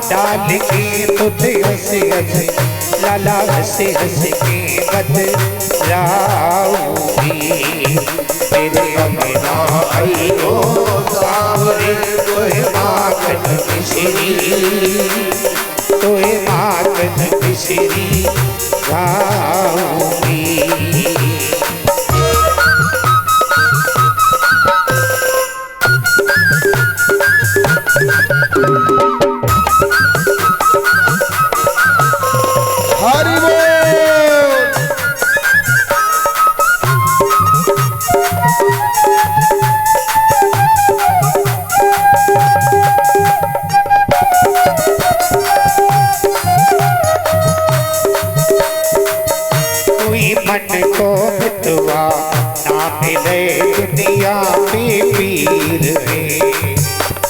डाल के तुझे हंसे हंसे लाला हंसे हंसे के बदलाऊंगी तेरे अंगना आई हो सावरे तोहे माखन मिश्री तोहे माखन मिश्री गाऊंगी। मन को मितवा ना मिले दुनिया में पीर है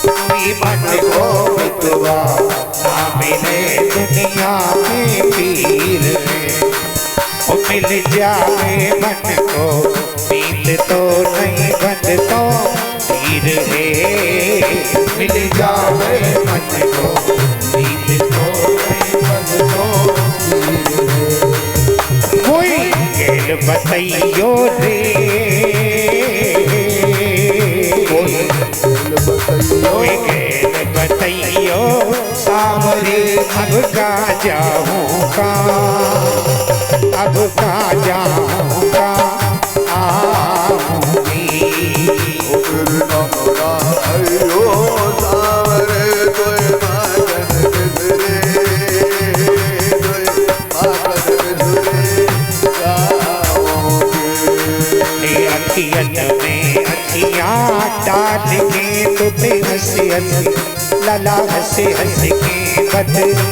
कोई मन को मितवा ना मिले दुनिया में पीर है वो मिल जाए मन को नींद तो नहीं बंद तो पीर है मिल जाए मन को नींद तो नहीं बंद तो पीर है बताइयो रे कोई खेल बताइयो सावरे अब का जाऊंगा अब का जाऊंगा आऊंगी डाल के तुझे हंसे हंसे लाला हंसे हंसे के बदलाऊंगी।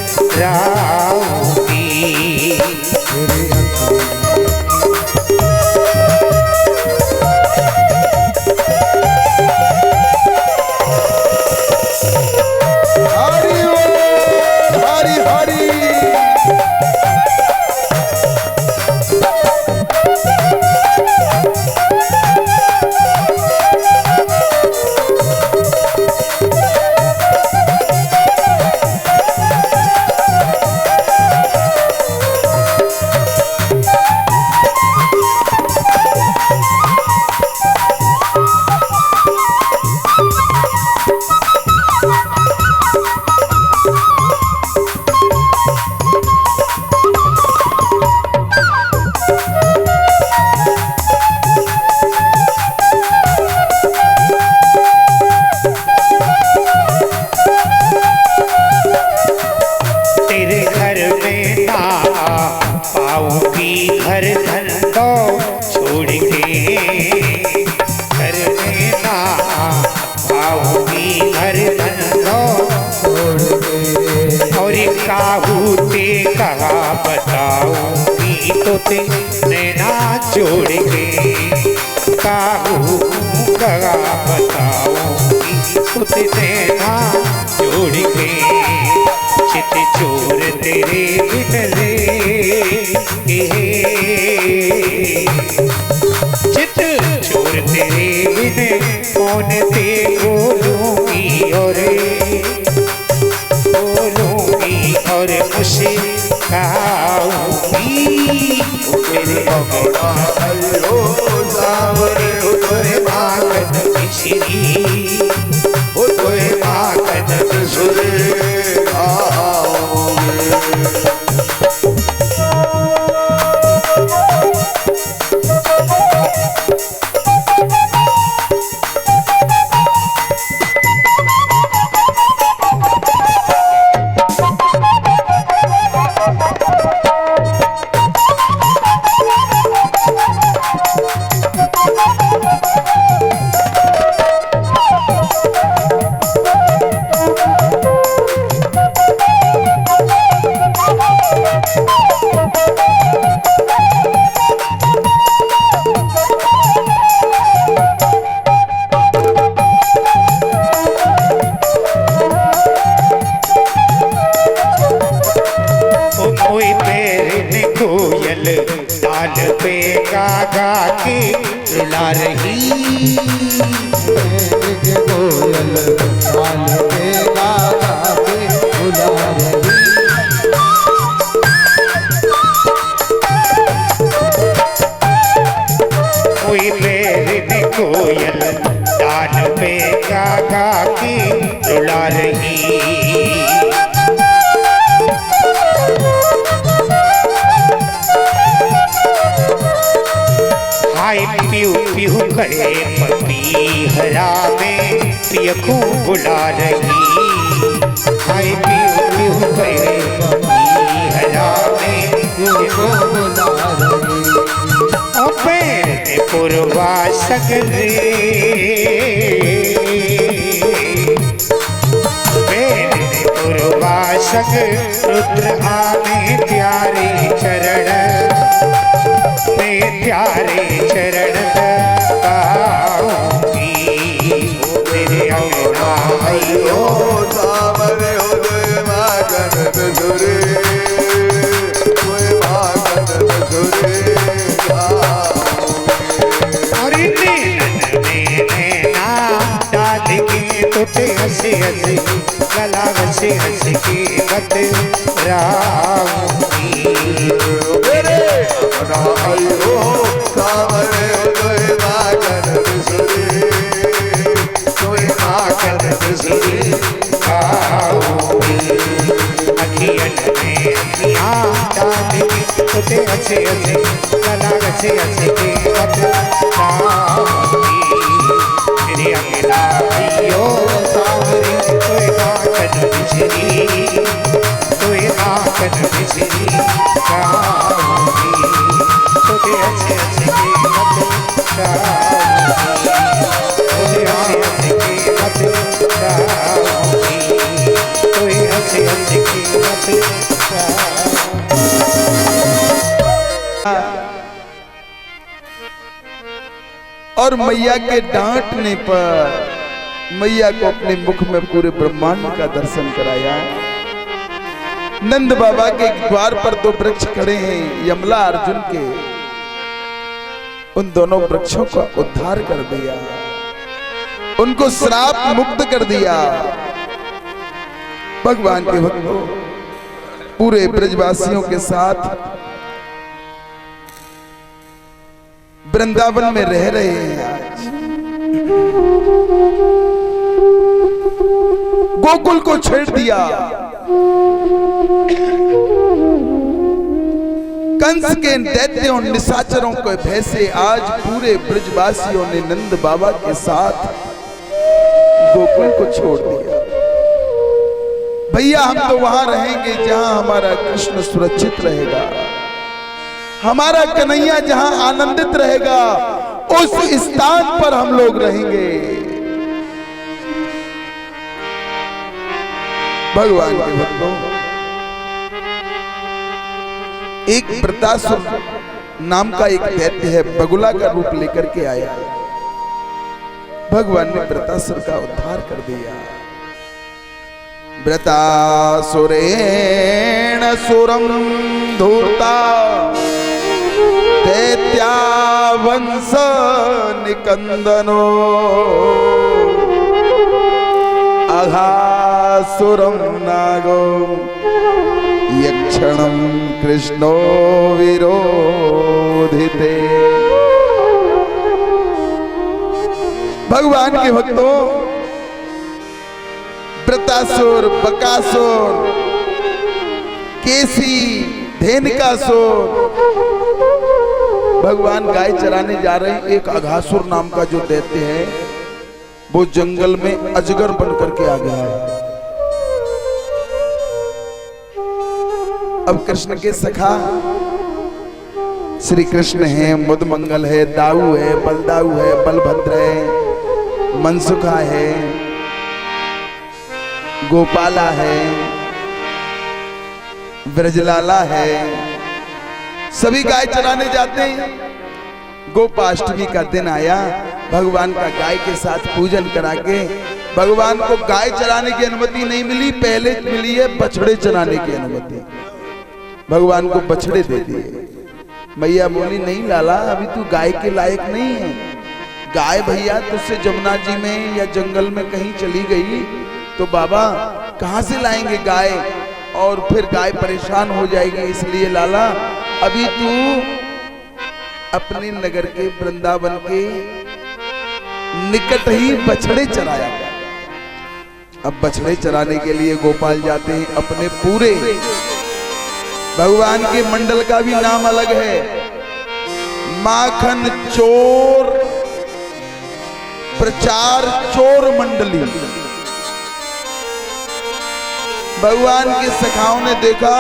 पाऊंगी घर धंधो छोड़ के घर में ना पाऊंगी घर धंधो छोड़ के और काहू ते कहा बताऊंगी तो ते नैना जोड़ के काहू कहा बताऊंगी तो ते नैना जोड़ के चित चोर तेरे बिनले चित चोर तेरे बिन कौन ते बोलूंगी और मुस्काऊंगी मेरे अंगना आयो सावरे तोहे माखन मिश्री तोहे माखन मिश्री कोयल ताल पे गा गा के रुला रही। कोयल ताल पे गा गा के रुला रही। कोई बैरिन कोयल ताल पे गा गा के रुला रही। हाय पीहू पीहू करे पपीहरा में पिय को बुला रही। हाय पीहू पीहू करे पपीहरा में पिय को बुला रही। ओ पैर ने पुरवा सगरे, पैर ने पुरवा सग रुद्र आने प्यारे चरण, प्यारे चरण गाऊंगी। मेरे अंगना आइयो सावरे हो गए मागन मधुरे, कोई मागन मधुरे और नैना डाल के टूटे हंसे हंसे गला हंसे हंसे के बतराऊंगी। आइयो सावरे हो गए मागन मधुरे, कोई मागन मधुरे गाऊंगी। अखियन में अखियाँ डाल के टूटे हंसे हंसे गला हंसे हंसे के बतराऊंगी। मेरे अकेला आइयो सावरे कोई मागन मधुरे, कोई मागन मधुरे गाऊंगी। तुझे अच्छे अच्छे की मत गाऊंगी, तुझे अच्छे अच्छे की मत गाऊंगी, तुझे अच्छे अच्छे की मत और मैया के डांटने पर मैया को अपने मुख में पूरे ब्रह्मांड का दर्शन कराया। नंद बाबा के द्वार पर दो वृक्ष खड़े हैं, यमला अर्जुन के। उन दोनों वृक्षों का उद्धार कर दिया, उनको श्राप मुक्त कर दिया। भगवान के भक्तों पूरे ब्रजवासियों के साथ वृंदावन में रह रहे हैं। आज गोकुल को छेड़ दिया, कंस के दैत्यों निशाचरों के भय से आज पूरे ब्रजवासियों ने नंद बाबा के साथ गोकुल को छोड़ दिया। भैया हम तो वहां रहेंगे जहां हमारा कृष्ण सुरक्षित रहेगा, हमारा कन्हैया जहां आनंदित रहेगा उस स्थान पर हम लोग रहेंगे। भगवान के भक्तों एक वृतासुर नाम का एक दैत्य है, बगुला का रूप लेकर के आया। भगवान ने वृतासुर का उद्धार कर दिया। वृतासुरेण सुरम धूर्ता दैत्या वंश निकंदनो अघासुरम नागो यक्षणं कृष्णो विरोधिते। भगवान के भक्तों वृतासुर, बकासुर, केसी, धेनुकासुर भगवान गाय चराने जा रहे हैं। एक अघासुर नाम का जो दैत्य है वो जंगल में अजगर बन करके आ गया है। अब कृष्ण के सखा श्री कृष्ण है, मुदमंगल है, दाऊ है, बलदाऊ है, बलभद्र है, मनसुखा है, गोपाला है, ब्रजलाला है, सभी गाय चराने जाते हैं। गोपाष्टमी का दिन आया, भगवान का गाय के साथ पूजन करा के भगवान को गाय चराने की अनुमति नहीं मिली, पहले मिली है बछड़े चराने की अनुमति। भगवान को बछड़े दे दिए। मैया बोली नहीं लाला, अभी तू गाय के लायक नहीं है। गाय भैया तुझसे जमुना जी में या जंगल में कहीं चली गई तो बाबा कहां से लाएंगे गाय, और फिर गाय परेशान हो जाएगी। इसलिए लाला अभी तू अपने नगर के वृंदावन के निकट ही बछड़े चराया। अब बछड़े चराने के लिए गोपाल जाते हैं अपने पूरे, भगवान के मंडल का भी नाम अलग है, माखन चोर प्रचार चोर मंडली। भगवान के सखाओं ने देखा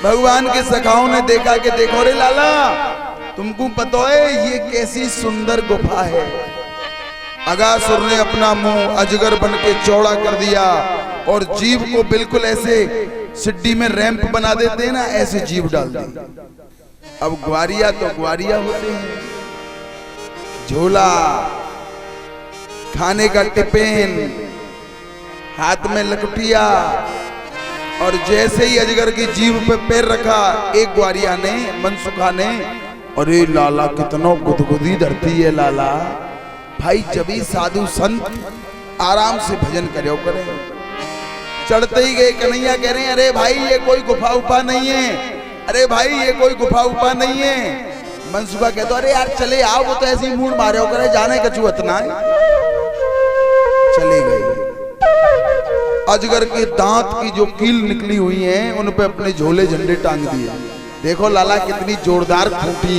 भगवान के सखाओं ने देखा कि देखो रे लाला, तुमको पता है ये कैसी सुंदर गुफा है। अगासुर ने अपना मुंह अजगर बन के चौड़ा कर दिया और जीव को बिल्कुल ऐसे सिड्डी में रैंप बना देते हैं ना, ऐसे जीव डाल दी। अब ग्वारिया तो ग्वारिया होते हैं, झोला, खाने का टिफिन, हाथ में लकटिया, और जैसे ही अजगर की जीभ पे पैर रखा एक ग्वारिया ने, मनसुखा ने, अरे लाला कितना गुदगुदी धरती है लाला। भाई जब ही साधु संत आराम से भजन करो करें। चढ़ते ही गए, कन्हैया कह रहे हैं अरे भाई ये कोई गुफा उपा नहीं है, अरे भाई ये कोई गुफा उपा नहीं है। मनसुखा कहते अरे यार चले आओ, वो तो ऐसे ही मूड मारे हो करे, जाने कछु इतना है। चले गए, अजगर के दांत की जो कील निकली हुई हैं उन पे अपने झोले झंडे टांग दिए। देखो लाला कितनी जोरदार खूंटी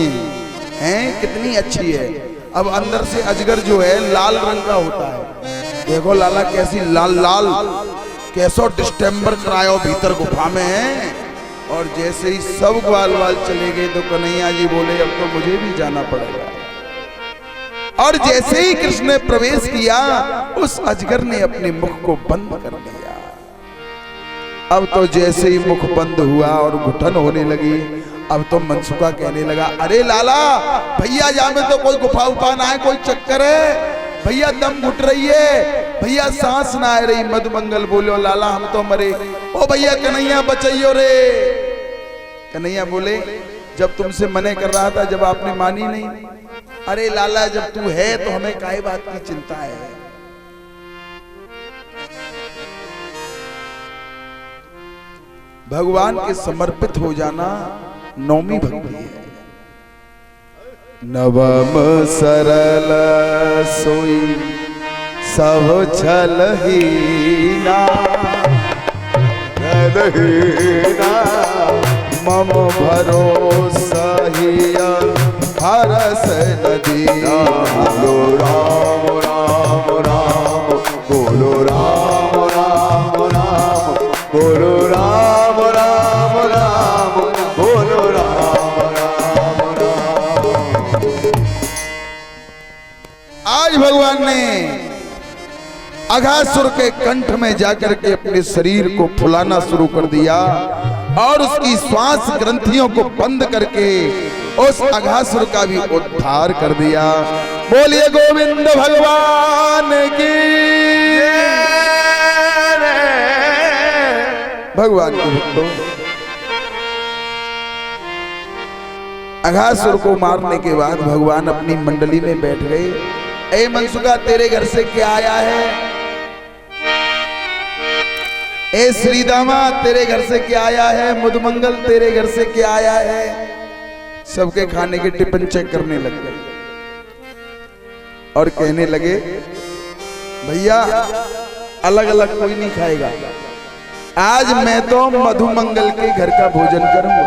हैं, कितनी अच्छी है। अब अंदर से अजगर जो है लाल रंग का होता है। देखो लाला कैसी लाल लाल, कैसो डिस्टेम्बर करायो भीतर गुफा में है। और जैसे ही सब ग्वाल वाल चले गए तो कन्हैया जी बोले अब तो मुझे भी जाना पड़ेगा। और जैसे ही कृष्ण ने प्रवेश किया उस अजगर ने अपने मुख को बंद कर दिया। अब तो जैसे ही मुख बंद हुआ और घुटन होने लगी, अब तो मनसुखा कहने लगा अरे लाला भैया जा में तो कोई गुफा उपा ना है, कोई चक्कर है भैया, दम घुट रही है भैया, सांस ना आ रही। मधुमंगल बोलो लाला हम तो मरे, ओ भैया कन्हैया बचाइयो रे। कन्हैया बोले जब तुमसे मने कर रहा था, जब आपने मानी नहीं। अरे लाला जब तू है तो हमें काहे बात की चिंता है। भगवान के समर्पित हो जाना नौमी भक्ति है। नवम सरल सोई सब छलहीना, छलहीना मम भरोसा हिया हरस नदिया। बोलो राम राम राम, बोलो राम राम राम, बोलो राम राम राम, बोलो राम राम राम। आज भगवान ने अघासुर के कंठ में जाकर के अपने शरीर को फुलाना शुरू कर दिया और उसकी श्वास ग्रंथियों को बंद करके उस अघासुर का भी उद्धार कर दिया। बोलिए गोविंद भगवान की। भगवान के भक्तों, अघासुर को मारने के बाद भगवान अपनी मंडली में बैठ गए। ए मनसुखा तेरे घर से क्या आया है? ए श्रीदामा तेरे घर से क्या आया है? मधुमंगल तेरे घर से क्या आया है? सबके खाने के टिफिन चेक करने लग गए और कहने लगे भैया अलग अलग कोई नहीं खाएगा, आज मैं तो मधुमंगल के घर का भोजन करूंगा।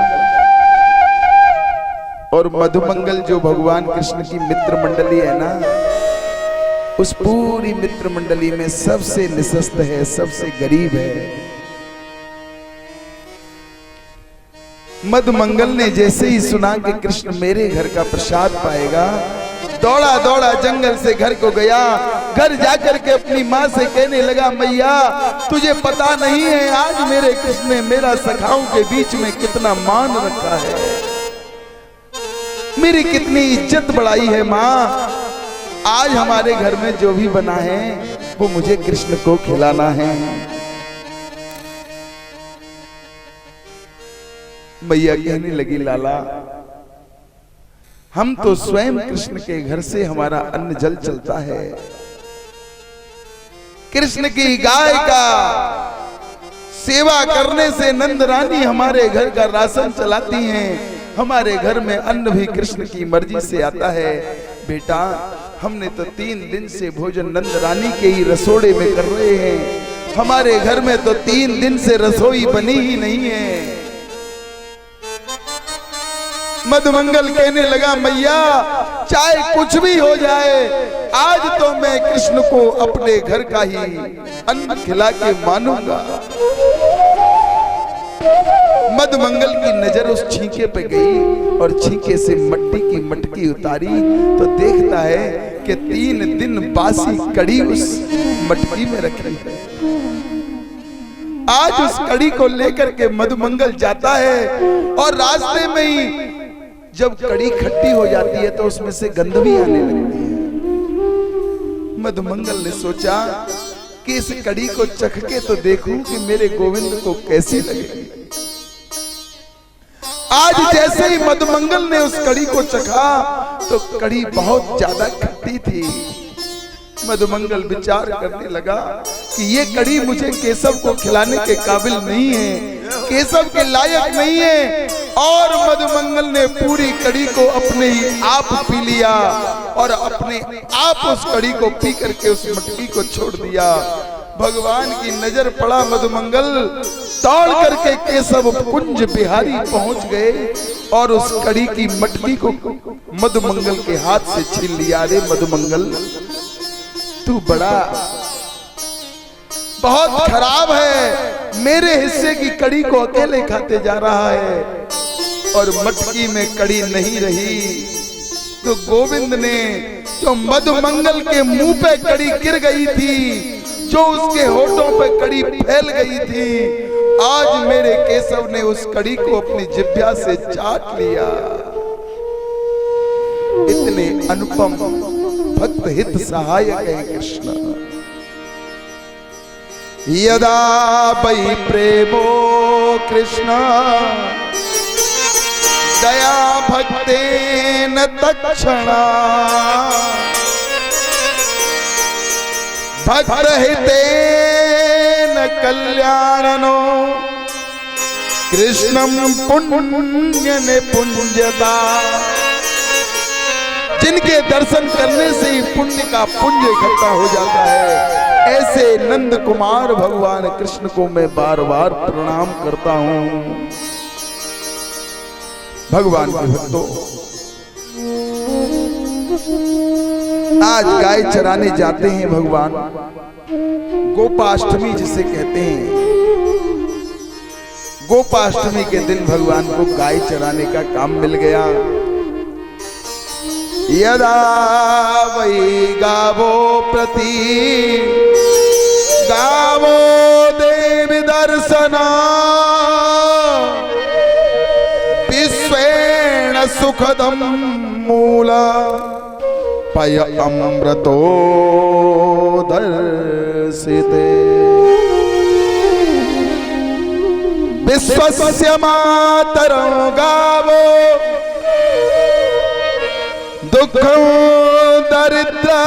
और मधुमंगल जो भगवान कृष्ण की मित्र मंडली है ना, उस पूरी मित्र मंडली में सबसे निशस्त है, सबसे गरीब है। मधुमंगल ने जैसे ही सुना कि कृष्ण मेरे घर का प्रसाद पाएगा, दौड़ा दौड़ा जंगल से घर को गया। घर जाकर के अपनी माँ से कहने लगा मैया तुझे पता नहीं है आज मेरे कृष्ण ने मेरा सखाओं के बीच में कितना मान रखा है। मेरी कितनी इज्जत बढ़ाई है माँ। आज हमारे घर में जो भी बना है वो मुझे कृष्ण को खिलाना है। मैया कहने लगी लाला, हम तो स्वयं कृष्ण के घर से हमारा अन्न जल चलता है। कृष्ण की गाय का सेवा करने से नंद रानी हमारे घर का राशन चलाती हैं। हमारे घर में अन्न भी कृष्ण की मर्जी से आता है। बेटा, हमने तो 3 दिन से भोजन नंद रानी के ही रसोड़े में कर रहे हैं। हमारे घर में तो 3 दिन से रसोई बनी ही नहीं है। मधुमंगल कहने लगा, मैया चाहे कुछ भी हो जाए, आज तो मैं कृष्ण को अपने घर का ही अन्न खिला के मानूंगा। मधुमंगल की नजर उस छींके पे गई और छींके से मिट्टी की मटकी उतारी तो देखता है कि 3 दिन बासी कड़ी उस मटकी में रखी है। आज उस कड़ी को लेकर के मधुमंगल जाता है और रास्ते में ही जब कड़ी खट्टी हो जाती है तो उसमें से गंध भी आने लगती है। मधुमंगल ने सोचा कि इस कड़ी को चख के तो देखूं कि मेरे गोविंद को कैसी लगेगी। आज जैसे ही मधुमंगल ने उस कड़ी को चखा तो कड़ी बहुत ज्यादा खट्टी थी। मधुमंगल विचार करने लगा कि ये कड़ी मुझे केशव को खिलाने के काबिल नहीं है, केशव के लायक नहीं है। और मधुमंगल ने पूरी कड़ी को अपने ही आप पी लिया और अपने आप उस कड़ी को पी करके उस मटकी को छोड़ दिया। भगवान की नजर पड़ा, मधुमंगल दौड़ करके केशव कुंज बिहारी पहुंच गए और उस कड़ी की मटकी को मधुमंगल के हाथ से छीन लिया। अरे मधुमंगल, तू बड़ा बहुत खराब है, मेरे हिस्से की कड़ी को अकेले खाते जा रहा है और मटकी में कड़ी नहीं रही। तो गोविंद ने जो मधुमंगल के मुंह पे कड़ी गिर गई थी, जो उसके होठों पे कड़ी फैल गई थी, आज मेरे केशव ने उस कड़ी को अपनी जिह्वा से चाट लिया। इतने अनुपम भक्त हित सहायक है कृष्ण। यदा वै प्रेमो कृष्ण दया भक्तेन तत्क्षणा भक्त हितेन कल्याणनो कृष्णम पुण्य निपुंजता। जिनके दर्शन करने से ही पुण्य का पुण्य इकट्ठा हो जाता है, ऐसे नंद कुमार भगवान कृष्ण को मैं बार बार प्रणाम करता हूं। भगवान के भक्तों, आज गाय चराने जाते हैं भगवान। गोपाष्टमी जिसे कहते हैं, गोपाष्टमी के दिन भगवान को गाय चराने का काम मिल गया। यदा वै गावो प्रति गावो देवी दर्शना विश्वेण सुखदम मूला पय अमृतो दर्शिते। विश्वस्य मातरं गावो दुःखं दरिद्रा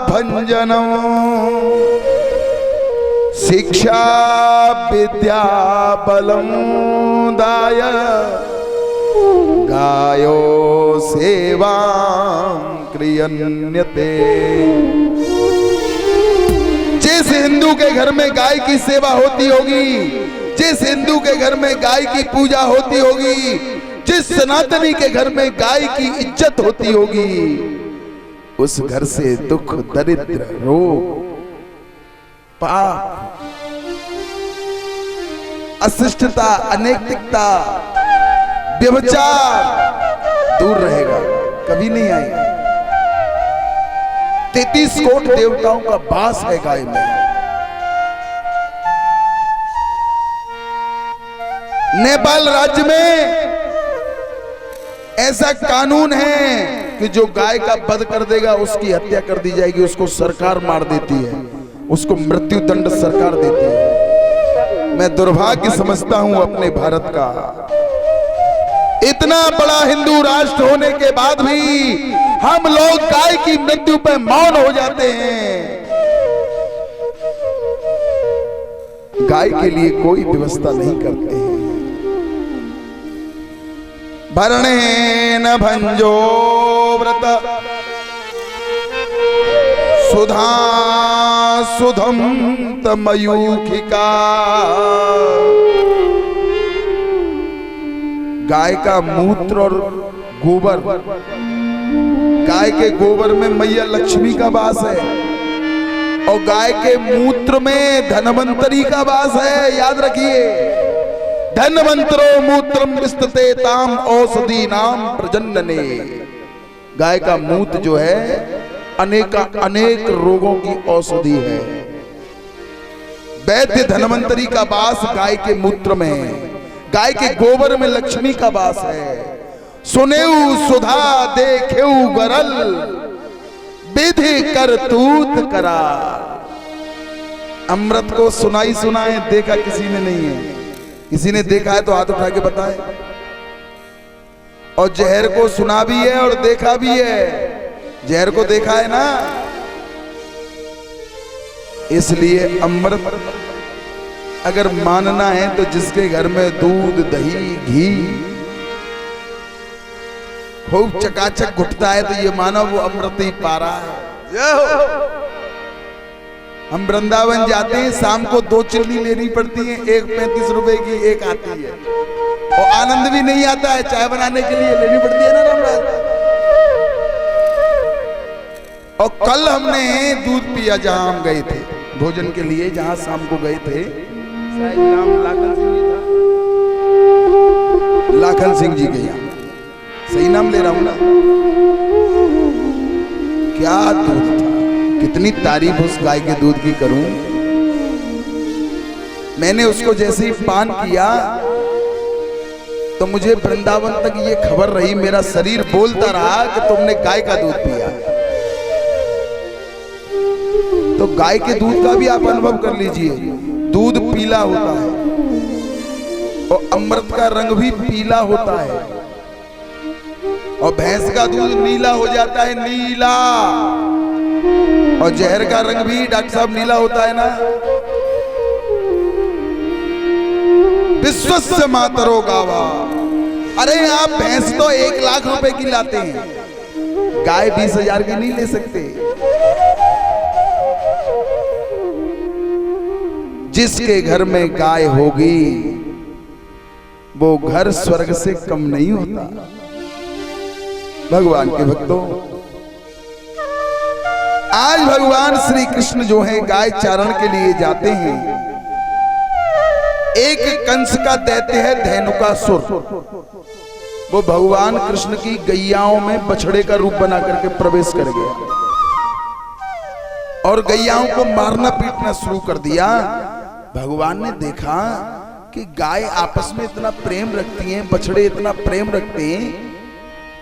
भंजनं शिक्षा विद्या बलं दाय गायो सेवां क्रियन्यते। जिस हिंदू के घर में गाय की सेवा होती होगी, जिस हिंदू के घर में गाय की पूजा होती होगी, जिस सनातनी के घर में गाय की इज्जत होती होगी, उस घर से दुख दरिद्र रोग पाप अशिष्टता अनैतिकता व्यभिचार दूर रहेगा, कभी नहीं आएगा। 33 कोट देवताओं का वास है गाय में। नेपाल राज्य में ऐसा कानून है कि जो गाय का वध कर देगा उसकी हत्या कर दी जाएगी, उसको सरकार मार देती है, उसको मृत्यु दंड सरकार देती है। मैं दुर्भाग्य समझता हूं अपने भारत का, इतना बड़ा हिंदू राष्ट्र होने के बाद भी हम लोग गाय की मृत्यु पर मौन हो जाते हैं। गाय के लिए कोई व्यवस्था नहीं करते हैं। भरणेन भंजो व्रत सुधा सुधम तमयूखिका। गाय का मूत्र और गोबर, गाय के गोबर में मैया लक्ष्मी का वास है और गाय के मूत्र में धनवंतरी का वास है। याद रखिए, धनवंतरो मूत्रम विस्तते ताम औषधि नाम प्रजनने। गाय का मूत्र जो है अनेक रोगों की औषधि है। वैद्य धनवंतरी का वास गाय के मूत्र में है, गाय के गोबर में लक्ष्मी का वास है। सुनेऊ सुधा देखेऊ गरल विधि करतूत करा। अमृत को सुनाई सुनाए, देखा किसी ने नहीं है। किसी ने देखा है तो हाथ उठा के बताए। और जहर को सुना भी है और देखा भी है। जहर को देखा है ना, इसलिए अमृत अगर मानना है तो जिसके घर में दूध दही घी खूब चकाचक घुटता है तो ये मानो वो अमृत ही पा रहा है। हम वृंदावन जाते हैं, शाम को 2 चिल्ली लेनी पड़ती है, एक 35 रुपए की, एक आती है और आनंद भी नहीं आता है। चाय बनाने के लिए लेनी पड़ती है ना रामराज। और कल हमने दूध पिया जहां हम गए थे भोजन के लिए, जहां शाम को गए थे। नाम लाखन सिंह जी था, लाखन सिंह जी के यहाँ, सही नाम ले रहा हूं ना। क्या दूध था, कितनी तारीफ उस गाय के दूध की करूं। मैंने उसको जैसे ही पान किया तो मुझे वृंदावन तक ये खबर रही, मेरा शरीर बोलता रहा कि तुमने गाय का दूध पिया। तो गाय के दूध का भी आप अनुभव कर लीजिए। दूध पीला होता है और अमृत का रंग भी पीला होता है और भैंस का दूध नीला हो जाता है, नीला। और जहर का रंग भी डॉक्टर साहब नीला होता है ना। विश्वस्य मातरो गावा। अरे आप भैंस तो 1 लाख रुपए की लाते हैं, गाय 20,000 की नहीं ले सकते। जिसके घर में गाय होगी वो घर स्वर्ग से कम नहीं होता। भगवान के भक्तों, आज भगवान श्री कृष्ण जो है गाय चारण के लिए जाते हैं। एक कंस का दैत्य है धेनुकासुर, वो भगवान कृष्ण की गैयाओं में बछड़े का रूप बना करके प्रवेश कर गया और गैयाओं को मारना पीटना शुरू कर दिया। भगवान ने देखा कि गाय आपस में इतना प्रेम रखती हैं, बछड़े इतना प्रेम रखते हैं,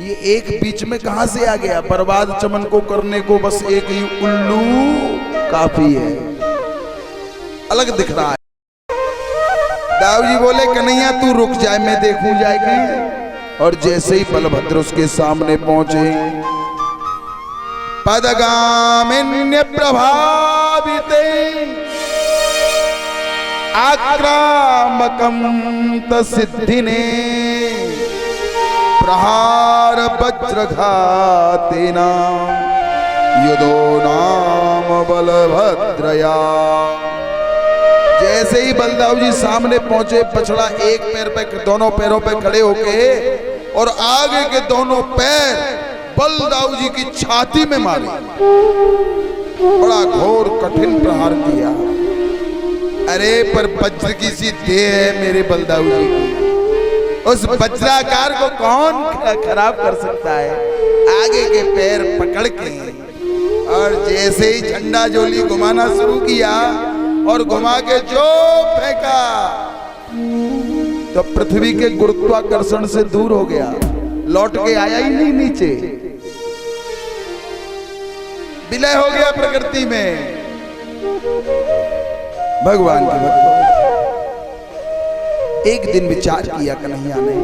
ये एक बीच में कहां से आ गया। बर्बाद चमन को करने को बस एक ही उल्लू काफी है। अलग दिख रहा है। दाऊ जी बोले कन्हैया तू रुक जाए, मैं देखूं जाएगी। और जैसे ही बलभद्र उसके सामने पहुंचे, पदगामिन्य प्रभाविते आक्रामकं तसिद्धिने प्रहार वज्रघातेना युधो नाम बलभद्रया। जैसे ही बलदाऊ जी सामने पहुंचे, बछड़ा एक पैर पे, दोनों पैरों पे खड़े होके और आगे के दोनों पैर बलदाऊ जी की छाती में मारे। बड़ा घोर कठिन प्रहार किया। अरे पर वज्र की सी देह है मेरे बलदाऊ जी की, उस वज्राकार को कौन खराब कर सकता है। आगे के पैर पकड़ के और जैसे ही झंडा जोली घुमाना शुरू किया और घुमा के जो फेंका तो पृथ्वी के गुरुत्वाकर्षण से दूर हो गया। लौट के आया ही नहीं नीचे, विलय हो गया प्रकृति में। भगवान के भक्तों, एक दिन विचार किया कन्हैया ने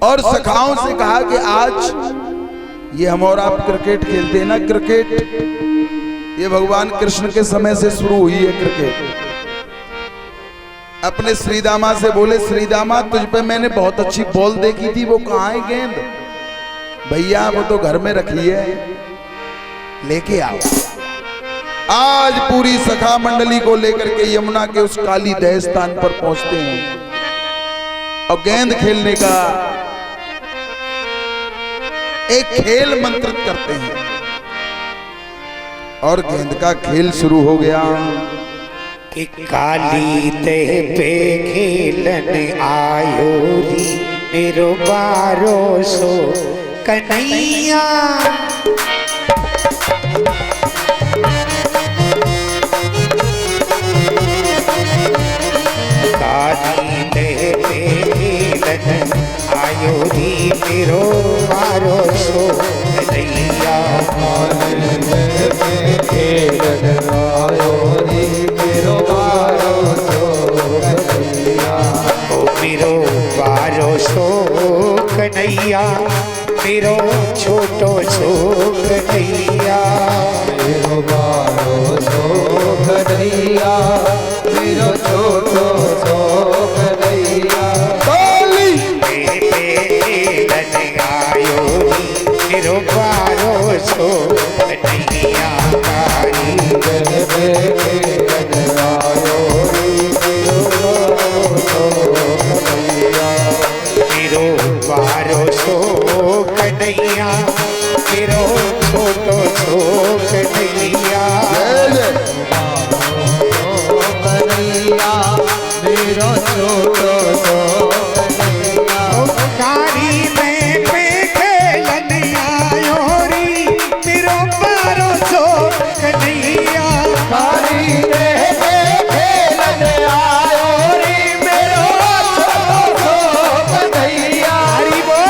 और सखाओं से कहा कि आज ये हम और आप क्रिकेट खेलते हैं ना, क्रिकेट ये भगवान कृष्ण के समय से शुरू हुई है क्रिकेट। अपने श्रीदामा से बोले, श्रीदामा तुझ पे मैंने बहुत अच्छी बॉल देखी थी, वो कहाँ है गेंद? भैया वो तो घर में रखी है, लेके आओ। आज पूरी सखा मंडली को लेकर के यमुना के उस काली दह स्थान पर पहुंचते हैं और गेंद खेलने का एक खेल मंत्रित करते हैं और गेंद का खेल शुरू हो गया कि काली दह पे खेलन आयो री मेरो बारो सो कन्हैया। काली दह पे खेलन आयो री मेरो बारो सो कन्हैया। खेलन आयो रे मेरो बारो सो कन्हैया। ओ मेरो बारो सो कन्हैया, मेरो छोटो सो कन्हैया। मेरो बारो सो कन्हैया, मेरो छोटो सो कन्हैया। मेरो बारो सो कन्हैया। मेरो बारो सो कन्हैया, मेरो छोटो सो कन्हैया। कन्हैया मेरो छोटो सो कन्हैया। कारी में पे खेलन आयो री मेरो बारो सो कन्हैया। कारी में खेलन आयो रे मेरो छोटो सो कन्हैया। हरि बोल।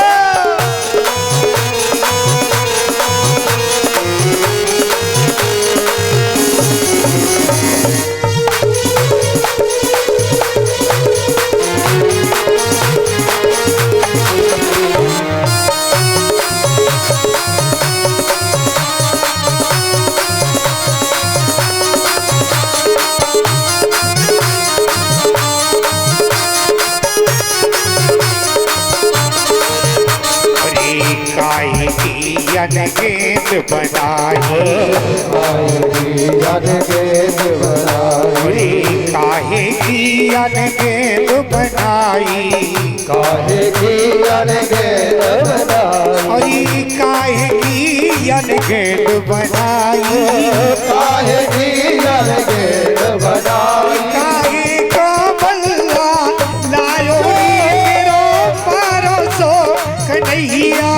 गेंद बनाई काहे की गेंद बनाई। काहे की गेंद बनाई। काहे की गेंद बनाई। काहे की गेंद बनाई। काहे का बल्ला लायो मेरो बारो सो कन्हैया।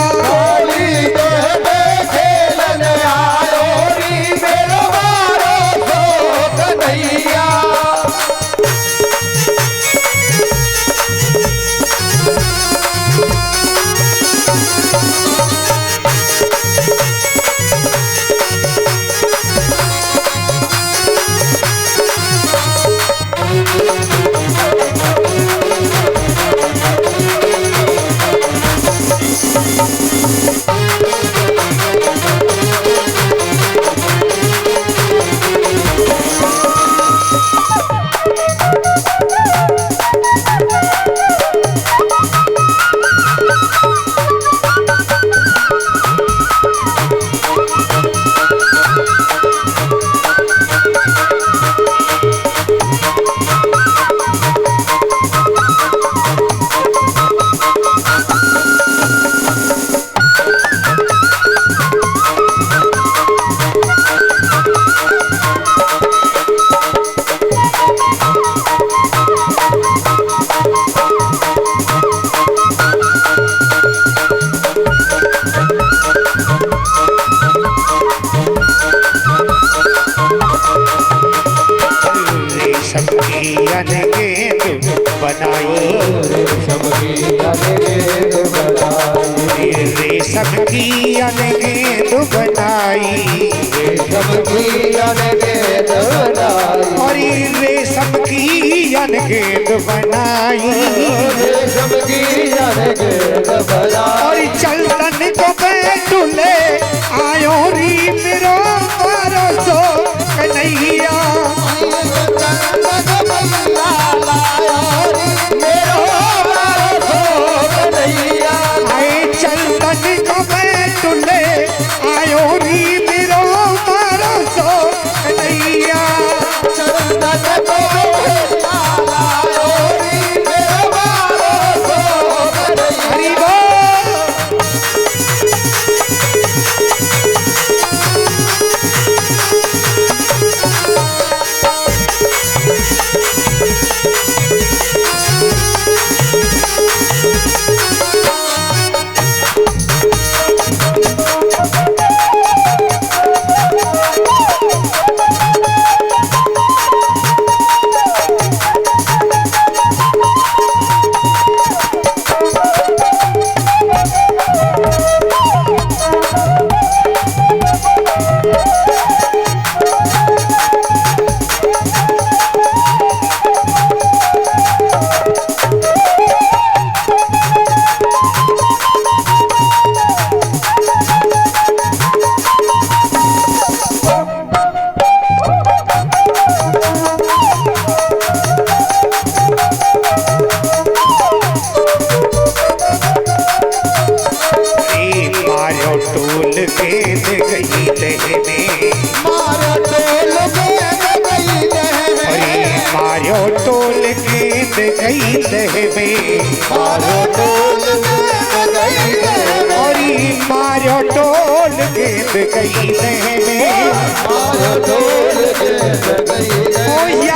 गेंद बनाई, रेशम की अनगेंद बनाई, रेशम की अनगेंद बनाई, रेशम की अनगेंद बनाई, और रेशम की अनगेंद बनाई, रेशम की अनगेंद बनाई, और चलतन को बैठुले आयो री मेरो मारो सो कन्हैया, आए चलतन को बैठुले आयो री मेरो मारो सो कन्हैया, हरि बोल। मारो टोल गेंद गई दहने, मारो टोल गेंद गई दहने, अरे मारो टोल गेंद गई दहने, मारो टोल गेंद गई दहने, और मारो टोल गेंद गई दहने, मारो टोल गेंद गई ओ दहने,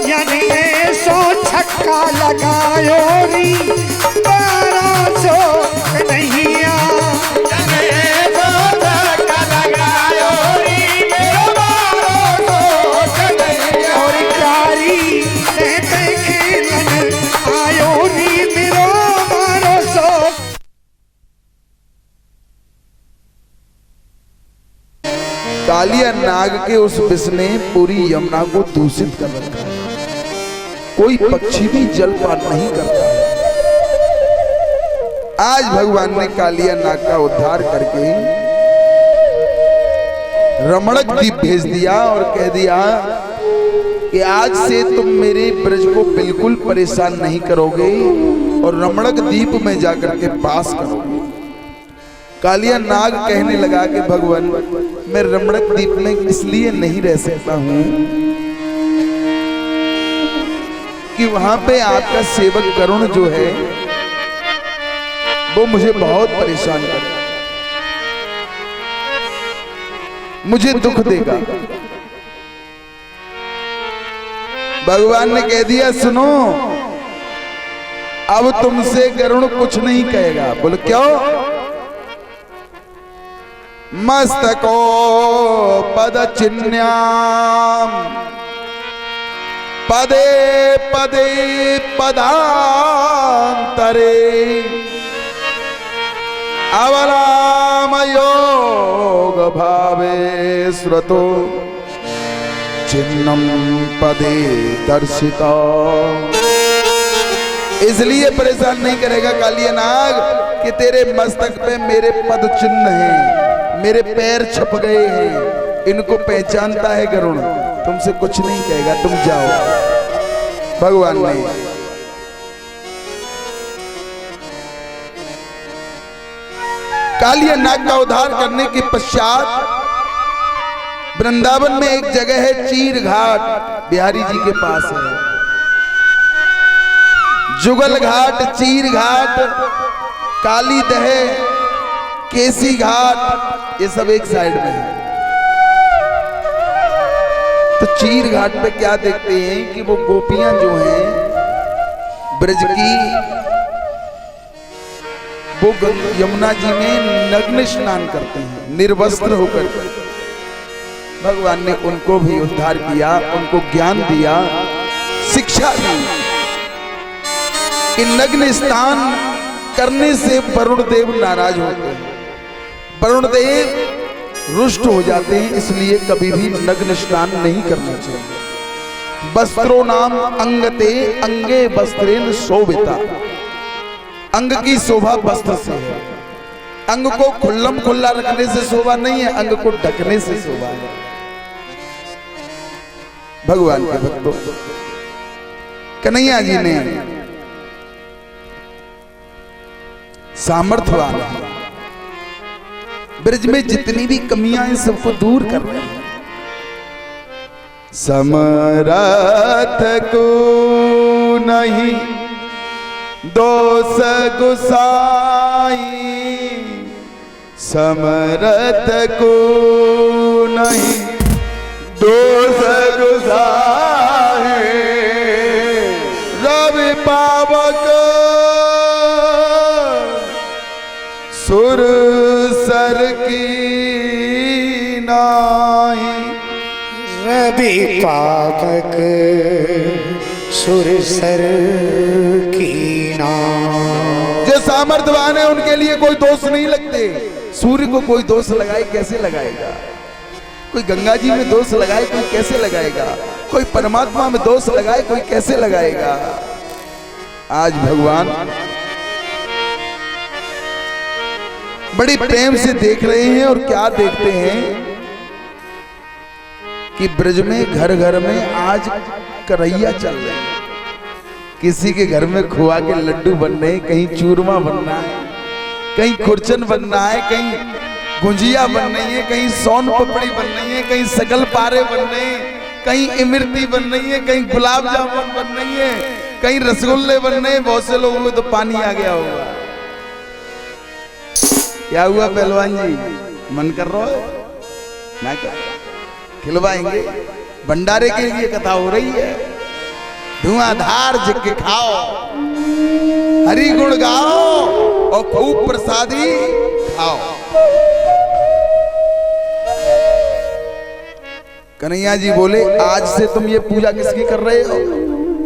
यानी ऐसो छक्का लगायो री 1200 कन्हैया, और कारी कहते खेलन आयो री मेरो मारो सो। कालिया नाग के उस विष ने पूरी यमुना को दूषित कर रखा है। कोई पक्षी भी जलपान नहीं करता। आज भगवान ने कालिया नाग का उद्धार करके रमणक द्वीप भेज दिया और कह दिया कि आज से तुम मेरे ब्रज को बिल्कुल परेशान नहीं करोगे और रमणक द्वीप में जाकर के पास करोगे। कालिया नाग कहने लगा कि भगवान मैं रमणक द्वीप में इसलिए नहीं रह सकता हूं कि वहां पे आपका सेवक करुण जो है वो मुझे बहुत परेशान करे, मुझे दुख देगा। भगवान ने कह दिया सुनो, अब तुमसे करुण कुछ नहीं कहेगा। बोले क्यों? मस्तको पद चिन्याम पदे पदे पदांतरे अवलाम योग भावे श्रुतो चिन्नम पदे दर्शिता। इसलिए परेशान नहीं करेगा कालिया नाग कि तेरे मस्तक पे मेरे पद चिन्ह हैं, मेरे पैर छप गए हैं, इनको पहचानता है गरुण, तुमसे कुछ नहीं कहेगा, तुम जाओ। भगवान ने कालिया नाग का उद्धार करने के पश्चात वृंदावन में एक जगह है चीर घाट, बिहारी जी के पास है। जुगल घाट, चीर घाट, काली दह, केसी घाट, ये सब एक साइड में है। तो चीर घाट पे क्या देखते हैं कि वो गोपियां जो हैं ब्रज की, वो यमुना जी में नग्न स्नान करते हैं निर्वस्त्र होकर। भगवान ने उनको भी उद्धार किया, उनको ज्ञान दिया शिक्षा दी कि नग्न स्नान करने से वरुण देव नाराज होते हैं, वरुण देव रुष्ट हो जाते हैं, इसलिए कभी भी नग्न स्नान नहीं करना चाहिए। वस्त्रो नाम अंगते अंगे वस्त्रेण शोभिता, अंग की शोभा वस्त्र से है। अंग को खुल्लम खुल्ला रखने से शोभा नहीं है, अंग को ढकने से शोभा है। भगवान के भक्तों, कन्हैया जी ने सामर्थ्यवान है, ब्रज में जितनी भी कमियां हैं सबको दूर कर रहे हैं। समरथ को नहीं दोष गुसाई, समरथ को नहीं दोष गुसाई, रवि पावक सुर सर की नाही, रवि पावक सुरसर की नाई। जो सामर्थ्यवान है उनके लिए कोई दोष नहीं लगते। सूर्य को कोई दोष लगाए कैसे लगाएगा? कोई गंगा जी में दोष लगाए कोई कैसे लगाएगा? कोई परमात्मा में दोष लगाए कोई कैसे लगाएगा? आज भगवान बड़ी प्रेम से देख रहे हैं और क्या देखते हैं कि ब्रज में घर घर में आज करैया चल रहे हैं। किसी के घर में खोआ के लड्डू बन रहे, कहीं चूरमा बनना है, कहीं खुरचन बनना है, कहीं गुंजिया बन रही है, कहीं सोन पपड़ी बन रही है, कहीं सकल पारे बन रहे हैं, कहीं इमरती बन रही है, कहीं गुलाब जामुन बन रही है, कहीं रसगुल्ले बन रहे हैं। बहुत से लोगों में तो पानी आ गया होगा। क्या हुआ पहलवान जी, मन कर रहा है ना? क्या खिलवाएंगे? भंडारे के लिए कथा हो रही है। धुआंधार जग के खाओ, हरि गुण गाओ और खूब प्रसादी खाओ। कन्हैया जी बोले, आज से तुम ये पूजा किसकी कर रहे हो?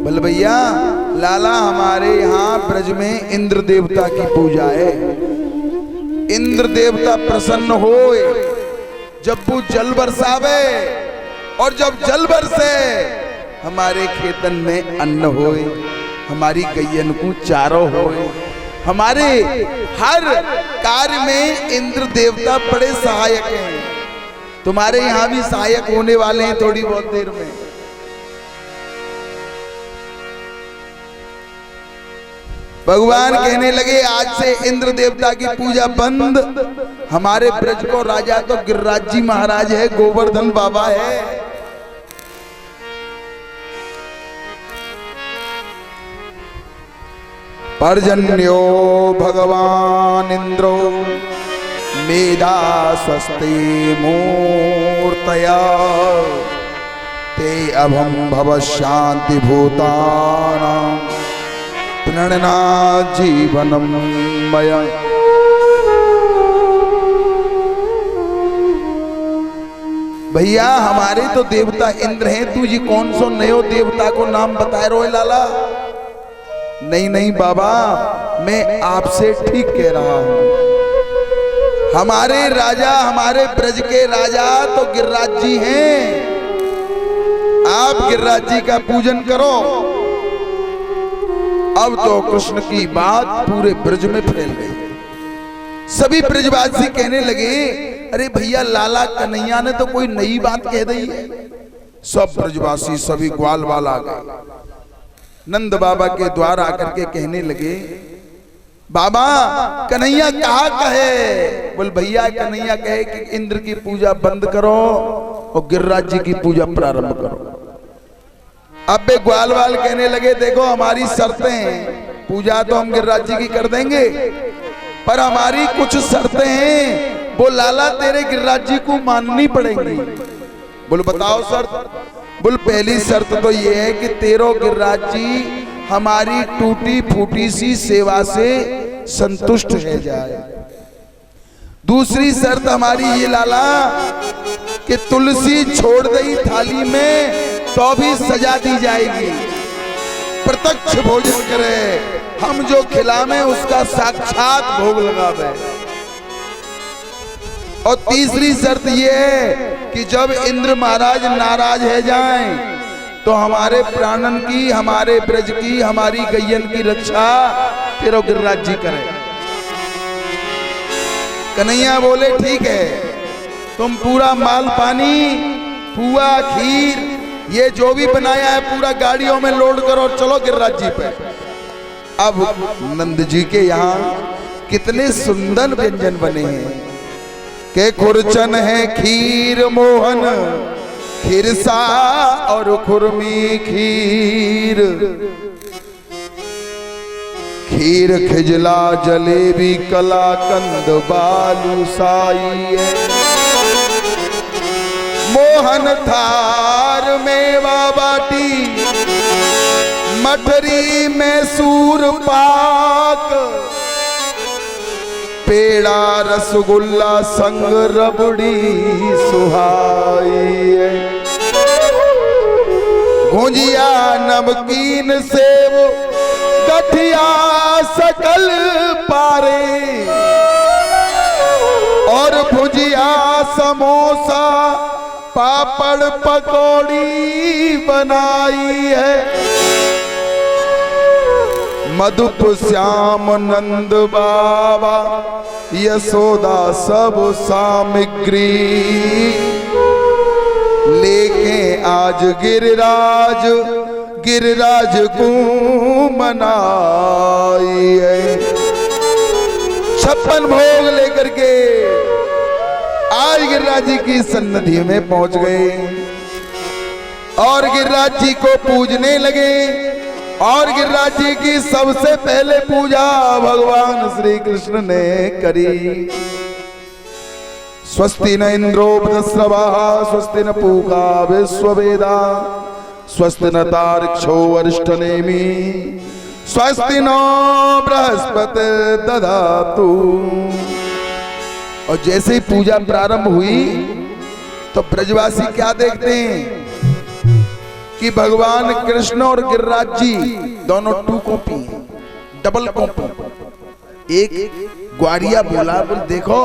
बोले भैया लाला हमारे यहाँ ब्रज में इंद्र देवता की पूजा है। इंद्र देवता प्रसन्न होए जब वो जल बरसावे, और जब जल बरसे हमारे खेतन में अन्न होए, हमारी गैयन को चारो होए। हमारे हर कार्य में इंद्र देवता बड़े सहायक हैं। तुम्हारे यहाँ भी सहायक होने वाले हैं थोड़ी बहुत देर में। भगवान कहने लगे, आज से इंद्र देवता की पूजा बंद। हमारे ब्रज को राजा तो गिरिराज जी महाराज है, गोवर्धन बाबा है। पर्जन्यो भगवान इंद्रो मेधा स्वस्ति मूर्तया, ते अभम भव शांति भूतानां प्रणना जीवनम मया। भैया हमारे तो देवता इंद्र हैं, तू जी कौन सो नयो देवता को नाम बताए रोए लाला? नहीं नहीं बाबा, मैं आपसे ठीक कह रहा हूं। हमारे राजा, हमारे ब्रज के राजा तो गिरिराज जी हैं। आप गिरिराज जी का पूजन करो। अब तो कृष्ण की बात पूरे ब्रज में फैल गई। सभी ब्रजवासी कहने लगे, अरे भैया लाला कन्हैया ने तो कोई नई बात कह दी है। सब ब्रजवासी, सभी ग्वाल वाल आ गए। नंद बाबा के द्वार आकर के कहने लगे, बाबा कन्हैया कहा कहे? बोल भैया कन्हैया कहे कि इंद्र की पूजा बंद करो और गिरिराज जी की पूजा प्रारंभ करो। अब बे ग्वाल वाल कहने लगे, देखो हमारी शर्तें हैं, पूजा तो हम गिरिराज जी की कर देंगे, पर हमारी कुछ शर्तें हैं, वो लाला तेरे गिरिराज जी को माननी पड़ेंगी। बोल बताओ शर्त। बोल पहली शर्त तो ये है कि तेरो गिरिराज जी हमारी टूटी फूटी सी सेवा से संतुष्ट रह जाए। दूसरी शर्त हमारी ये लाला कि तुलसी छोड़ गई थाली में तो भी सजा दी जाएगी। प्रत्यक्ष भोजन करे, हम जो खिलावे उसका साक्षात भोग लगावे। और तीसरी शर्त ये है कि जब इंद्र महाराज नाराज है जाएं तो हमारे प्राणन की, हमारे ब्रज की, हमारी गैयन की रक्षा फिर गिरिराज जी करें। कन्हैया बोले ठीक है, तुम पूरा माल पानी, पुआ, खीर, ये जो भी बनाया है पूरा गाड़ियों में लोड करो और चलो गिरिराज जी पे। अब नंद जी के यहाँ कितने सुंदर व्यंजन बने हैं के खुरचन है खीर मोहन, खिरसा और खुरमी खीर, खीर खिजला जलेबी कलाकंद बालूशाही है, मोहन थार मेवा बाटी, मठरी में सूर पाक, पेड़ा रसगुल्ला संग रबड़ी सुहाई है, गुजिया नमकीन सेव गठिया सकल पारे, और भुजिया समोसा पापड़ पकौड़ी बनाई है, मधुप श्याम नंद बाबा यशोदा सब सामग्री, लेके आज गिरिराज, गिरिराज को मनाई है। 56 भोग लेकर के आज गिरिराज जी की सन्निधि में पहुंच गए और गिरिराज जी को पूजने लगे। और गिरिराज जी की सबसे पहले पूजा भगवान श्री कृष्ण ने करी। स्वस्ति न इंद्रो बृहस्पतिः, स्वस्ति न पूषा विश्ववेदा, स्वस्ति न तार्क्ष्यो अरिष्टनेमि, स्वस्ति नो बृहस्पति दधातु। और जैसे ही पूजा प्रारंभ हुई तो ब्रजवासी क्या देखते हैं कि भगवान कृष्ण और गिरिराज जी दोनों टू कॉपी, डबल कॉपी। एक ग्वारिया बोला, बोल देखो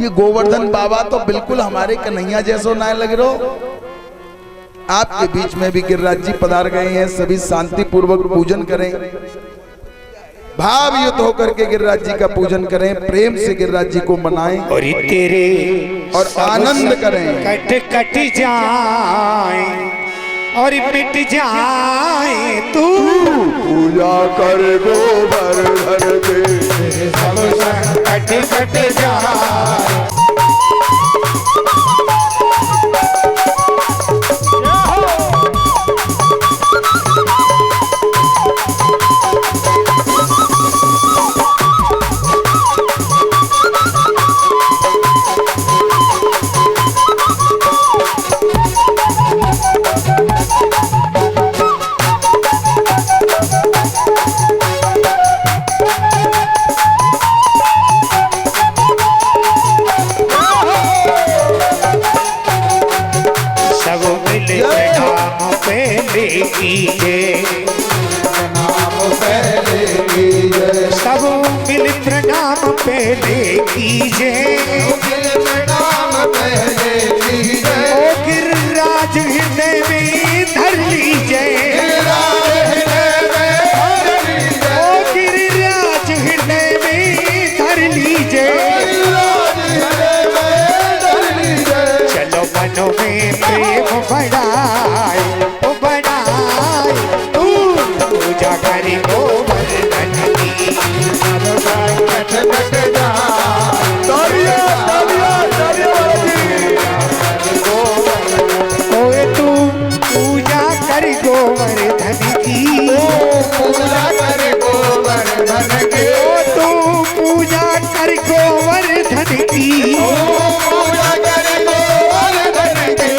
ये गोवर्धन बाबा तो बिल्कुल हमारे कन्हैया जैसो ना लग रहो। आपके बीच में भी गिरिराज जी पधार गए हैं, सभी शांति पूर्वक पूजन करें, भाव युक्त होकर के गिरिराज जी का पूजन करें, प्रेम से गिरिराज जी को मनाएं और तेरे और आनंद करें। कट कट जाए और मिट जाए तू, पूजा कर गोवर्धन के सब संकट कट जाए। सब मिल प्रणाम पहले कीजे, ओ गिरिराज हृदय में धर लीजे, ओ गिरिराज हृदय में धर लीजे। चलो मनो में प्रेम बढ़ाए, ओ बढ़ाए तू पूजा करी गोवर्धन की। ओए तू पूजा कर गोवर्धन की, पूजा कर गोवर्धन के, ओ तू पूजा कर गोवर्धन की, पूजा कर गोवर्धन के,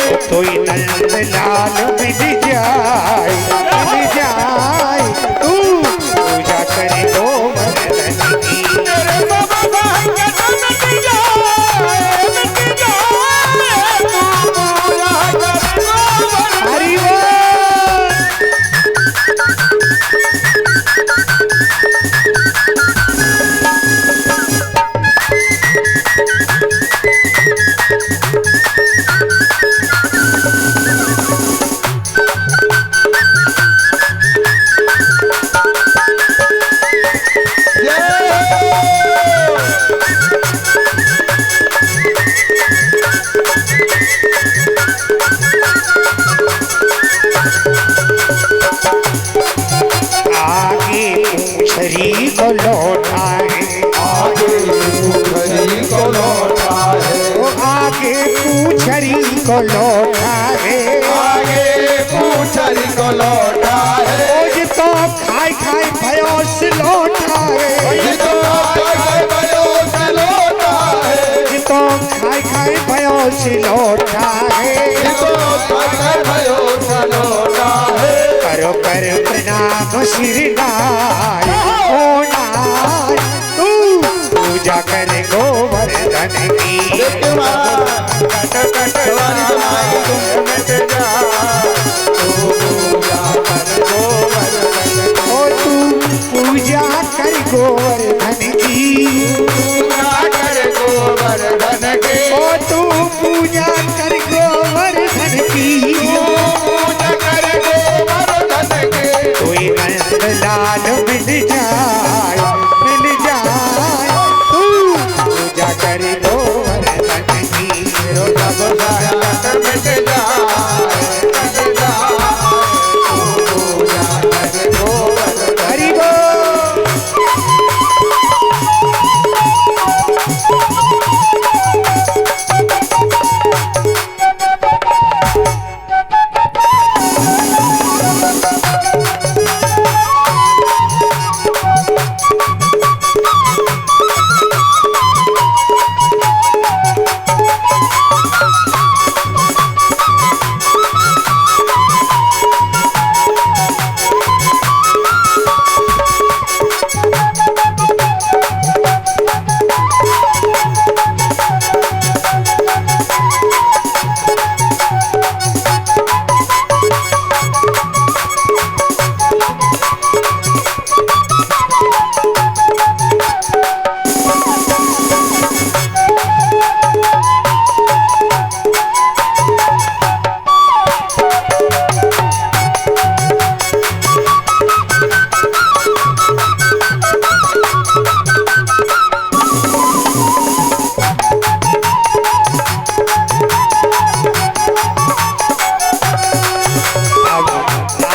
आगे पूछरी को लौटाए, आगे पूछरी को लौटाए, वो आगे पूछरी को लौटाए, आगे पूछरी को लौटाए, रोज तो खाई खाई भयो से लौटाए, तो खाए भयो से लौटाए, तो खाई खाई भयो से लौटाए, तो खाए भयो से लौटाए। करो कर प्रणाम सिरनाय ओ नाय, तू पूजा कर गोवर्धन की। देखिए महाराज, सवारी समाए तुम मिट जा, तू पूजा कर गोवर्धन, ओ तू पूजा कर गोवर्धन की, पूजा कर गोवर्धन के, ओ तू पूजा कर गोवर्धन की। पूजा कर गोवर्धन के, कोई नंद लाल मिल जाए, मिल जाए, तू पूजा कर गोवर्धन की। तेरो सब संकट मिट जाए, मिट जाए, तू पूजा कर गोवर्धन। हरि बोल।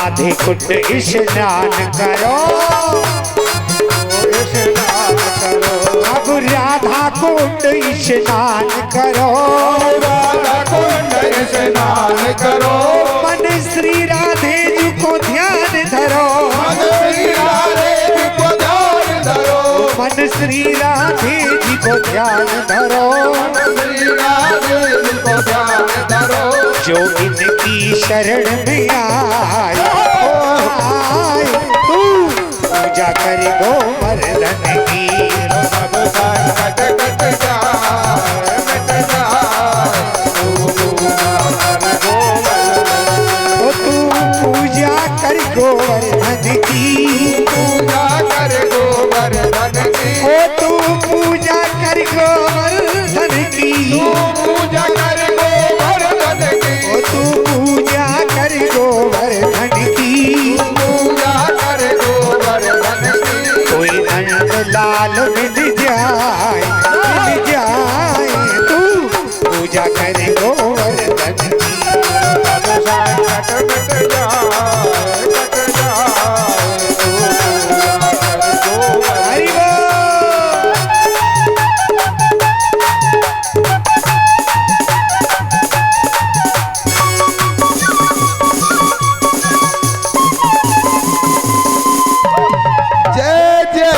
आधे कुट स्नान करो, स्नान करो, अब राधा कुट स्नान करो, राधा कुंड स्नान करो, मन श्री राधे जी को ध्यान धरो, मन श्री राधे जी को ध्यान धरो, मन श्री राधे जी को ध्यान धरो, श्री राधे जी को ध्यान धरो। जो इनकी शरण में आए, तू पूजा कर गोवर्धन की। सब संकट कट जाए, मिट जाए, तू पूजा कर गोवर्धन, ओ तू पूजा कर गोवर्धन की, पूजा कर गोवर्धन की, ओ तू पूजा कर गोवर्धन की, पूजा कर गोवर्धन की, ओ तू पूजा कर गोवर्धन की। पूजा कर गोवर्धन की। कोई नंद लाल मिल जाए, मिल जाए, तू पूजा कर गोवर्धन की। सब संकट मिट जाए, कट जाए, तू पूजा कर गोवर्धन। हरि बोल। जय जय।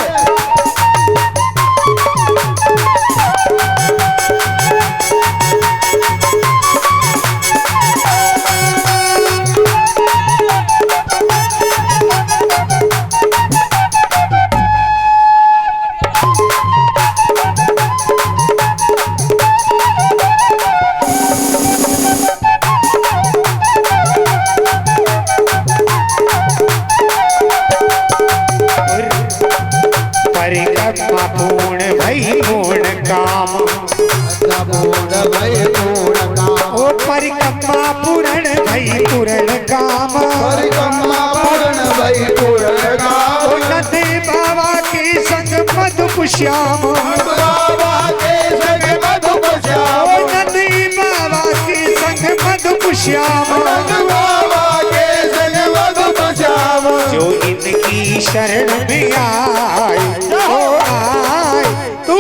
परिक्रमा पूर्ण भई पूर्ण काम, पूर्ण भय पूर्ण काम, ओ परिक्रमा पूर्ण भई पूर्ण काम, परिक्रमा पूर्ण भय पूर्ण काम, ओ नंदे बाबा के संग मधु श्याम, बाबा के संग मधुप श्याम, ओ नंदे बाबा के श्याम बाबा के संग मधु श्याम जो इनकी शरण में आए ओ आए तू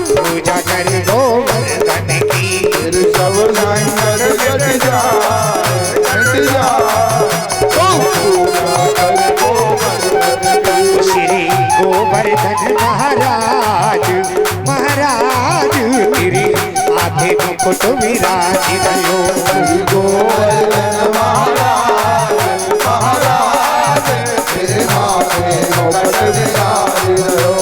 पूजा कर गोवर्धन की फिर सब संकट कट जाए ओ पूजा कर गोवर्धन की। श्री गोवर्धन महाराज महाराज तेरे आधे मुकुट विराज रहो श्री गोवर्धन महाराज महाराज तेरे माथे मुकुट विराज रहो।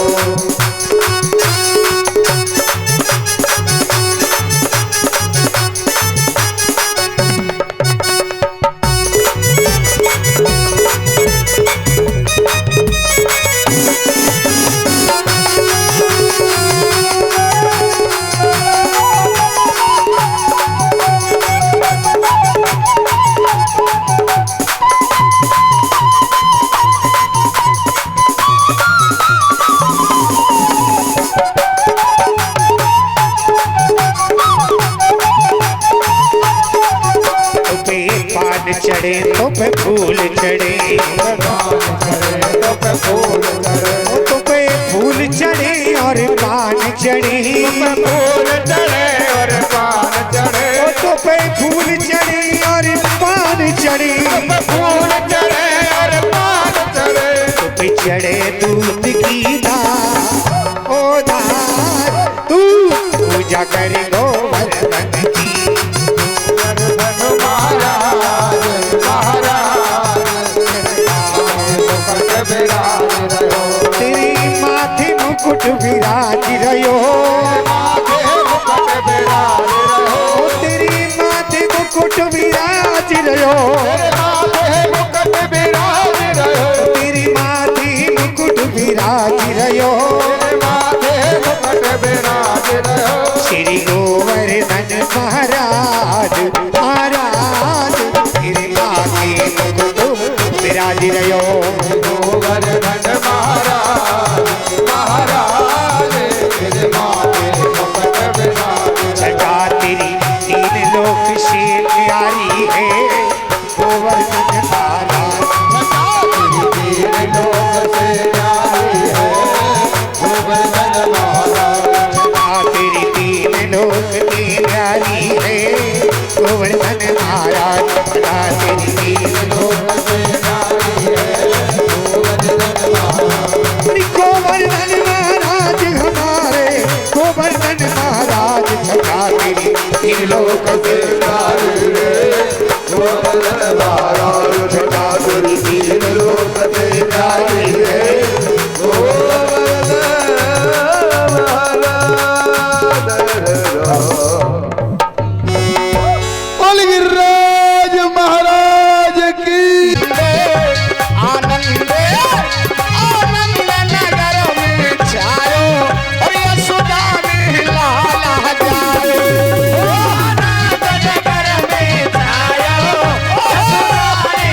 पान चढ़े तो पे फूल चढ़े तो पे फूल चढ़े और पान चढ़े फूल चढ़े और पान चढ़े तो पे फूल चढ़े और पान चढ़े फूल चढ़े और पान चढ़े तो पे चढ़े दूध की धार ओ धार तू पूजा कर गोवर्धन की गोवर्धन महाराज महाराज मुकुट विराज रहो तेरे माथे मुकुट विराज रहो माथे मुकुट विराज रहो ओ तेरे माथे मुकुट विराज रहो माथे मुकुट विराज रहो तेरे माथे मुकुट विराज रहो माथे मुकुट विराज रहो श्री गोवर्धन महाराज महाराज तेरे माथे मुकुट विराज रहो गोवर्धन महाराज महाराज तेरे माथे मुकुट विराज छटा तेरी तीन लोक से प्यारी है गोवर्धन महाराज तीन लोक से न्यारी है गोवर्धन महाराज छटा तेरी तीन लोक की प्यारी है गोवर्धन महाराज छटा तेरी तीन लोक से न्यारी है गोवर्धन महाराज गोवर्धन महाराज हमारे गोवर्धन महाराज छटा तेरी तीन लोक से न्यारी है गोवर्धन महाराज छटा तेरी तीन लोक से न्यारी है गोवर्धन महाराज गिरिराज महाराज की आनंद आनंद नगर में छायो और यशोदा में लाला जाए आनंद नगर में छायो यशोदा में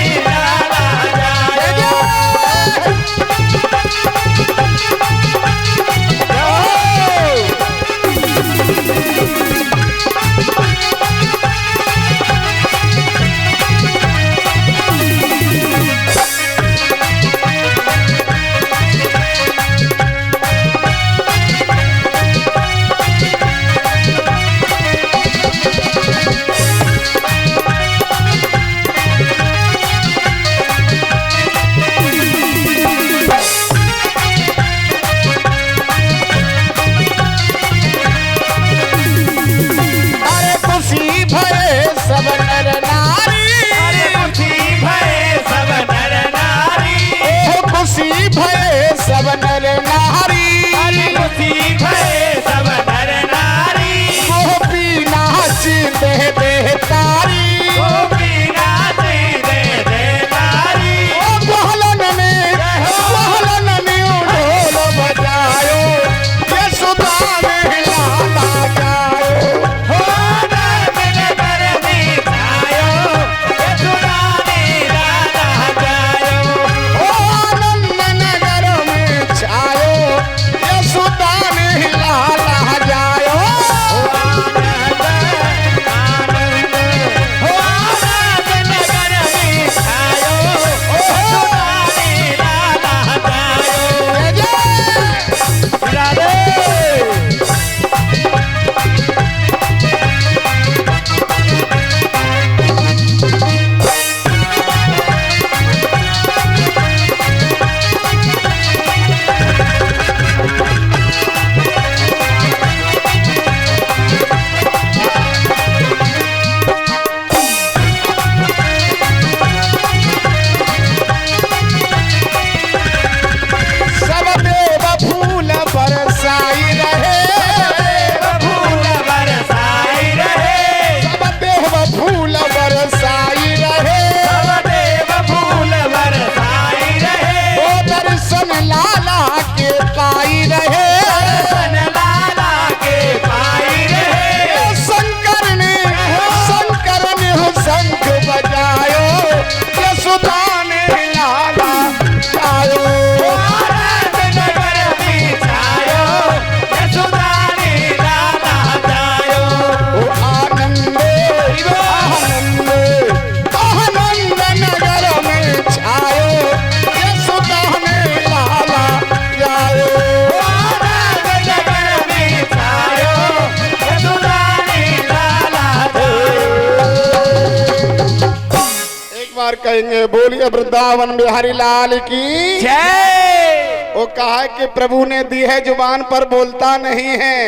बार कहेंगे बोलिए वृंदावन बिहारी लाल की जय। वो कहा है कि प्रभु ने दी है जुबान पर बोलता नहीं है,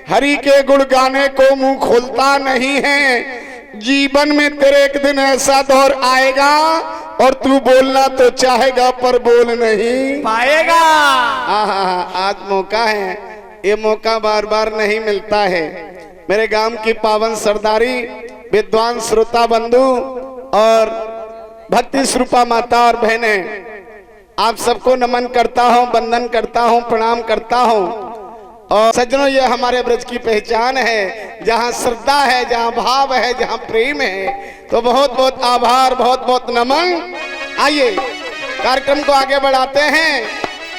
हरि के गुण गाने को मुंह खोलता नहीं है। जीवन में तेरे एक दिन ऐसा दौर आएगा और तू बोलना तो चाहेगा पर बोल नहीं पाएगा। आज मौका है, ये मौका बार बार नहीं मिलता है। मेरे गांव की पावन सरदारी, विद्वान श्रोता बंधु और भक्ति स्वरूपा माता और बहनें, आप सबको नमन करता हूं, वंदन करता हूं, प्रणाम करता हूं। और सज्जनों, ये हमारे ब्रज की पहचान है, जहां श्रद्धा है, जहां भाव है, जहां प्रेम है, तो बहुत बहुत आभार, बहुत बहुत नमन। आइए कार्यक्रम को आगे बढ़ाते हैं।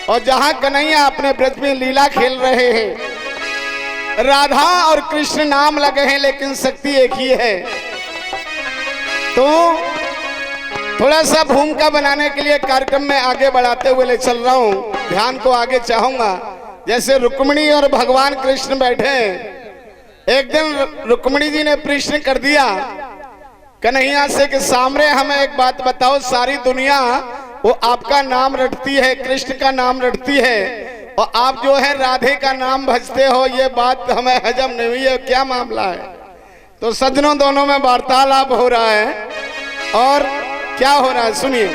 और जहां कन्हैया अपने ब्रज में लीला खेल रहे हैं, राधा और कृष्ण नाम लगे हैं लेकिन शक्ति एक ही है। तो थोड़ा सा भूमिका बनाने के लिए कार्यक्रम में आगे बढ़ाते हुए ले चल रहा हूं, ध्यान को आगे चाहूंगा। जैसे रुक्मिणी और भगवान कृष्ण बैठे, एक दिन रुक्मिणी जी ने प्रश्न कर दिया कन्हैया से कि सामने हमें एक बात बताओ, सारी दुनिया वो आपका नाम रटती है, कृष्ण का नाम रटती है, और आप जो है राधे का नाम भजते हो, ये बात हमें हजम नहीं हुई है, क्या मामला है? तो सज्जनों, दोनों में वार्तालाप हो रहा है और क्या हो रहा है सुनिए।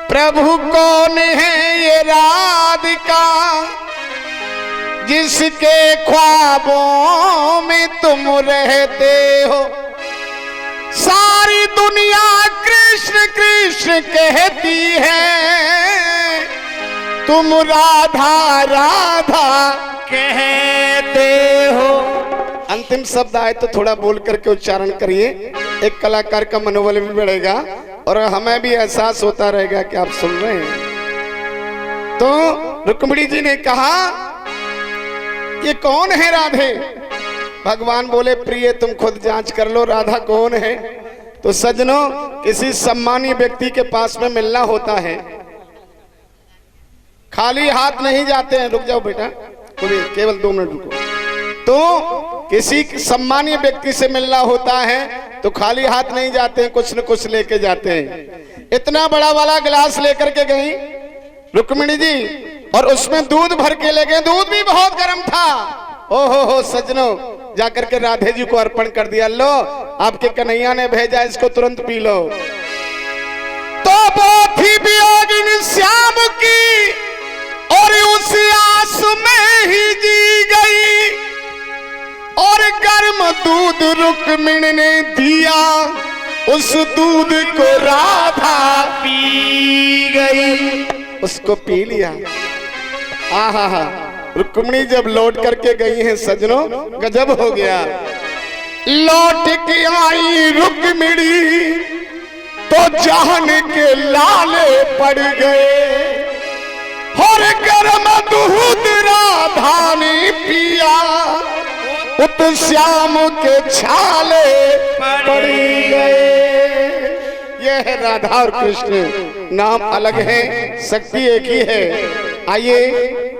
प्रभु कौन है ये राधिका जिसके ख्वाबों में तुम रहते हो? सारी दुनिया कृष्ण कृष्ण कहती है, तुम राधा राधा कहते हो। अंतिम शब्द आए तो थोड़ा बोल करके उच्चारण करिए, एक कलाकार का मनोबल भी बढ़ेगा और हमें भी एहसास होता रहेगा कि आप सुन रहे हैं। तो रुक्मिणी जी ने कहा ये कौन है राधे? भगवान बोले प्रिय तुम खुद जांच कर लो राधा कौन है। तो सज्जनों, किसी सम्मानीय व्यक्ति के पास में मिलना होता है, खाली हाथ नहीं जाते हैं। रुक जाओ बेटा, केवल 2 मिनट रुको। तो किसी सम्मानीय व्यक्ति से मिलना होता है तो खाली हाथ नहीं जाते हैं, कुछ न कुछ लेके जाते हैं। इतना बड़ा वाला गिलास लेकर के गई रुक्मिणी जी और उसमें दूध भर के ले गए। दूध भी बहुत गर्म था। ओहो हो सज्जनों, जाकर के राधे जी को अर्पण कर दिया। लो आपके कन्हैया ने भेजा, इसको तुरंत पी लो। तो बहुत ही वियोगिनी श्याम की और उस आस में ही जी गई और गर्म दूध रुक्मिणी ने दिया, उस दूध को राधा पी गई, उसको पी लिया। आहा, रुक्मिणी जब लौट करके गई है सज्जनों, गजब हो गया। लौट के आई रुक्मिणी तो जान के लाले पड़ गए और गर्म दूध राधा ने पिया, उत श्याम के छाले पड़ गए। यह है राधा और कृष्ण, नाम अलग है, शक्ति एक ही है। आइए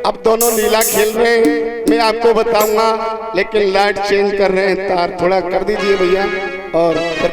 अब दोनों लीला खेल रहे हैं, मैं आपको बताऊंगा, लेकिन लाइट चेंज कर रहे हैं, तार थोड़ा कर दीजिए भैया और फिर